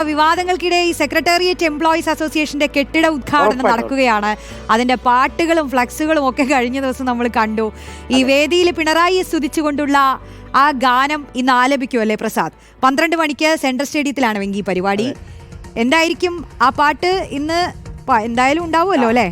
വിവാദങ്ങൾക്കിടെ ഈ secretariat employees അസോസിയേഷന്റെ കെട്ടിട ഉദ്ഘാടനം നടക്കുകയാണ്. അതിന്റെ പാട്ടുകളും ഫ്ലക്സുകളും ഒക്കെ കഴിഞ്ഞ ദിവസം നമ്മൾ കണ്ടു. ഈ വേദിയിൽ പിണറായിയെ സ്തുതിച്ചുകൊണ്ടുള്ള ആ ഗാനം ഇന്ന് ആലപിക്കുമല്ലേ പ്രസാദ്? 12 മണിക്ക് സെൻട്രൽ സ്റ്റേഡിയത്തിലാണ് വെങ്കി പരിപാടി. എന്തായിരിക്കും ആ പാട്ട്? ഇന്ന് എന്തായാലും ഉണ്ടാവുമല്ലോ അല്ലേ?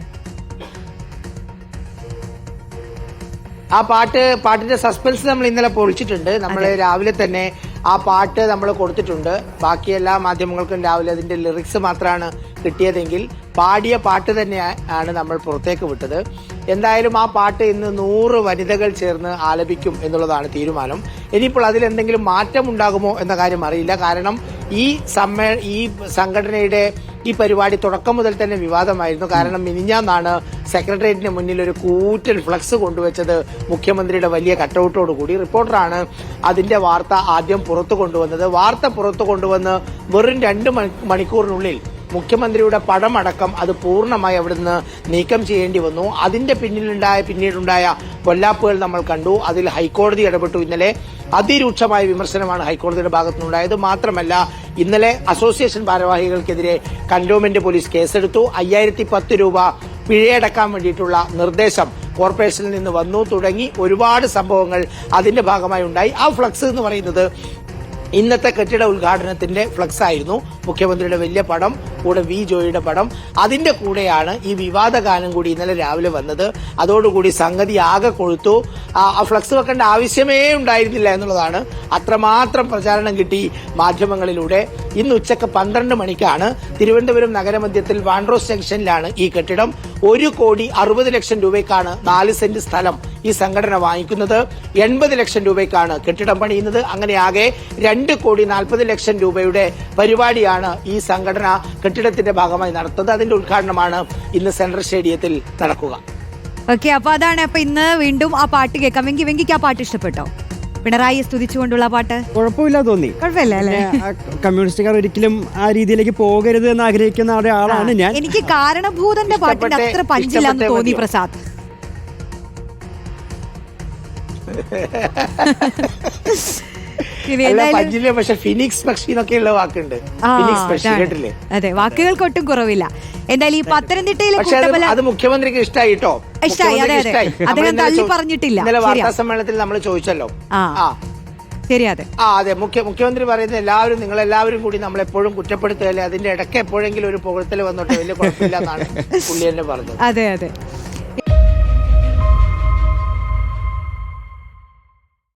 ആ പാട്ടിന്റെ സസ്പെൻസ് നമ്മൾ ഇന്നലെ പൊളിച്ചിട്ടുണ്ട്. നമ്മൾ രാവിലെ തന്നെ ആ പാട്ട് നമ്മൾ കൊടുത്തിട്ടുണ്ട്. ബാക്കി എല്ലാ മാധ്യമങ്ങൾക്കും രാവിലെ അതിന്റെ ലിറിക്സ് മാത്രമാണ് കിട്ടിയതെങ്കിൽ പാടിയ പാട്ട് തന്നെയാണ് നമ്മൾ പുറത്തേക്ക് വിട്ടത്. എന്തായാലും ആ പാട്ട് ഇന്ന് 100 വനിതകൾ ചേർന്ന് ആലപിക്കും എന്നുള്ളതാണ് തീരുമാനം. ഇനിയിപ്പോൾ അതിലെന്തെങ്കിലും മാറ്റം ഉണ്ടാകുമോ എന്ന കാര്യം അറിയില്ല. കാരണം ഈ സംഘടനയുടെ ഈ പരിപാടി തുടക്കം മുതൽ തന്നെ വിവാദമായിരുന്നു. കാരണം മിനിഞ്ഞാന്നാണ് സെക്രട്ടേറിയറ്റിന് മുന്നിൽ ഒരു കൂറ്റൻ ഫ്ലക്സ് കൊണ്ടുവച്ചത് മുഖ്യമന്ത്രിയുടെ വലിയ കട്ടൗട്ടോടുകൂടി. റിപ്പോർട്ടറാണ് അതിന്റെ വാർത്ത ആദ്യം പുറത്തു കൊണ്ടുവന്നത്. വാർത്ത പുറത്തു കൊണ്ടുവന്ന് വെറും 2 മണിക്കൂറിനുള്ളിൽ മുഖ്യമന്ത്രിയുടെ പടമടക്കം അത് പൂർണ്ണമായി അവിടുന്ന് നീക്കം ചെയ്യേണ്ടി വന്നു. അതിന്റെ പിന്നീടുണ്ടായ പൊല്ലാപ്പുകൾ നമ്മൾ കണ്ടു. അതിൽ ഹൈക്കോടതി ഇടപെട്ടു. ഇന്നലെ അതിരൂക്ഷമായ വിമർശനമാണ് ഹൈക്കോടതിയുടെ ഭാഗത്തുനിന്നുണ്ടായത്. മാത്രമല്ല ഇന്നലെ അസോസിയേഷൻ ഭാരവാഹികൾക്കെതിരെ കന്റോൺമെന്റ് പോലീസ് കേസെടുത്തു. 5010 രൂപ പിഴയടക്കാൻ വേണ്ടിയിട്ടുള്ള നിർദ്ദേശം കോർപ്പറേഷനിൽ നിന്ന് വന്നു. തുടങ്ങി ഒരുപാട് സംഭവങ്ങൾ അതിന്റെ ഭാഗമായി ഉണ്ടായി. ആ ഫ്ലക്സ് എന്ന് പറയുന്നത് ഇന്നത്തെ കെട്ടിട ഉദ്ഘാടനത്തിന്റെ ഫ്ലക്സ് ആയിരുന്നു. മുഖ്യമന്ത്രിയുടെ വലിയ പടം, കൂടെ വി ജോയിയുടെ പടം. അതിന്റെ കൂടെയാണ് ഈ വിവാദ ഗാനം കൂടി ഇന്നലെ രാവിലെ വന്നത്. അതോടുകൂടി സംഗതി ആകെ കൊഴുത്തു. ആ ഫ്ലക്സ് വെക്കേണ്ട ആവശ്യമേ ഉണ്ടായിരുന്നില്ല എന്നുള്ളതാണ്. അത്രമാത്രം പ്രചാരണം കിട്ടി മാധ്യമങ്ങളിലൂടെ. ഇന്ന് ഉച്ചക്ക് 12 മണിക്കാണ് തിരുവനന്തപുരം നഗരമധ്യത്തിൽ വാൻഡ്രോസ് ജംഗ്ഷനിലാണ് ഈ കെട്ടിടം. 1,60,00,000 രൂപയ്ക്കാണ് 4 സെന്റ് സ്ഥലം ഈ സംഘടന വാങ്ങിക്കുന്നത്. 80 ലക്ഷം രൂപയ്ക്കാണ് കെട്ടിടം പണിയുന്നത്. അങ്ങനെ ആകെ 2,40,00,000 രൂപയുടെ പരിപാടിയാണ് ഈ സംഘടന കെട്ടിടത്തിന്റെ ഭാഗമായി നടത്തുന്നത്. അതിന്റെ ഉദ്ഘാടനമാണ് ഇന്ന് സെൻട്രൽ സ്റ്റേഡിയത്തിൽ നടക്കുക. ഓക്കെ, അപ്പൊ അതാണ്. അപ്പൊ ഇന്ന് വീണ്ടും ആ പാട്ട് കേൾക്കാം. വെങ്കിക്ക് ആ പാട്ട് ഇഷ്ടപ്പെട്ടോ? പിണറായിയെ സ്തുതിച്ചുകൊണ്ടുള്ള പാട്ട് കുഴപ്പമില്ല തോന്നി. കുഴപ്പമില്ല അല്ലേ? കമ്മ്യൂണിസ്റ്റുകാർ ഒരിക്കലും ആ രീതിയിലേക്ക് പോകരുത് എന്ന് ആഗ്രഹിക്കുന്ന ഒരാളാണ് ഞാൻ. എനിക്ക് കാരണഭൂതന്റെ പാട്ടിന്റെ അത്ര പഞ്ചില്ലാന്ന് തോന്നി പ്രസാദ്. പക്ഷെ ഫിനിക്സ് പക്ഷി എന്നൊക്കെയുള്ള വാക്കുണ്ട്. അതെ, വാക്കുകൾക്ക് ഒട്ടും കുറവില്ല. എന്തായാലും ഈ പത്തനംതിട്ടയിലെ അത് മുഖ്യമന്ത്രിക്ക് ഇഷ്ടമായി കേട്ടോ. ഇഷ്ടമായി. അതെ അതെ, അദ്ദേഹം തള്ളി പറഞ്ഞിട്ടില്ല. ഇന്നലെ വാർത്താ സമ്മേളനത്തിൽ നമ്മൾ ചോദിച്ചല്ലോ. ശരി, അതെ. അതെ, മുഖ്യമന്ത്രി പറയുന്നത് നിങ്ങളെല്ലാവരും കൂടി നമ്മളെപ്പോഴും കുറ്റപ്പെടുത്തുകയല്ലേ, അതിന്റെ ഇടയ്ക്ക് എപ്പോഴെങ്കിലും ഒരു പുകഴ്ത്തൽ വന്നോട്ടെ, വലിയ കുഴപ്പമില്ല എന്നാണ് പുള്ളി തന്നെ പറഞ്ഞത്. അതെ അതെ.